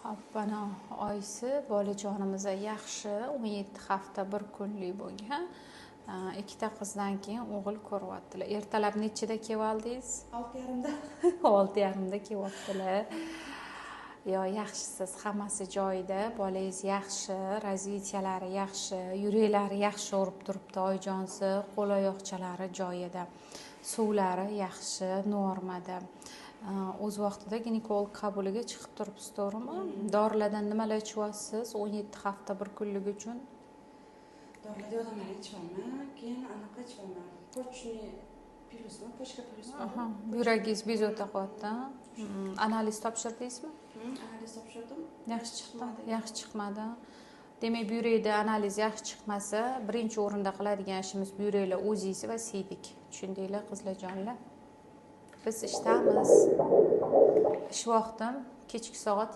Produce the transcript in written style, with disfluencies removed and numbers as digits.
Hoppana oyisi bolajonimiz yaxshi 17 hafta 1 kunlik bo'lgan. Ikkita qizdan keyin o'g'il ko'ryaptilar. Ertalab nechida kelvaldingiz? 6:30da. 6:30da kelyaptilar. Yo, yaxshisiz, hammasi joyida, bolangiz yaxshi, razvitiyalari yaxshi, yuraklari yaxshi urib turibdi, oyijonsi, qo'l oyoqchalari joyida, suvlari yaxshi, normada. O'z vaqtida ginekolog qabuliga chiqib turibsiz, to'g'rimi? Dorilardan nimalar ichyapsiz 17 hafta 1 kunlik uchun? Dorilar yordamini ichyapman, keyin anaqa ichyapman. Pochni pilusmi, pochka pilusmi? Yuragingiz bezovta qilyapti. Analiz topshirdingizmi? Analiz topshirdim. Yaxshi chiqmadi. Yaxshi chiqmadi. Demak, buyrakda analiz yaxshi chiqmasa, birinchi o'rinda qiladigan ishimiz buyraklar o'zingiz va siydik. Tushundinglar, qizlarjonlar? Biz ishdamiz. Ish vaqtim kechki soat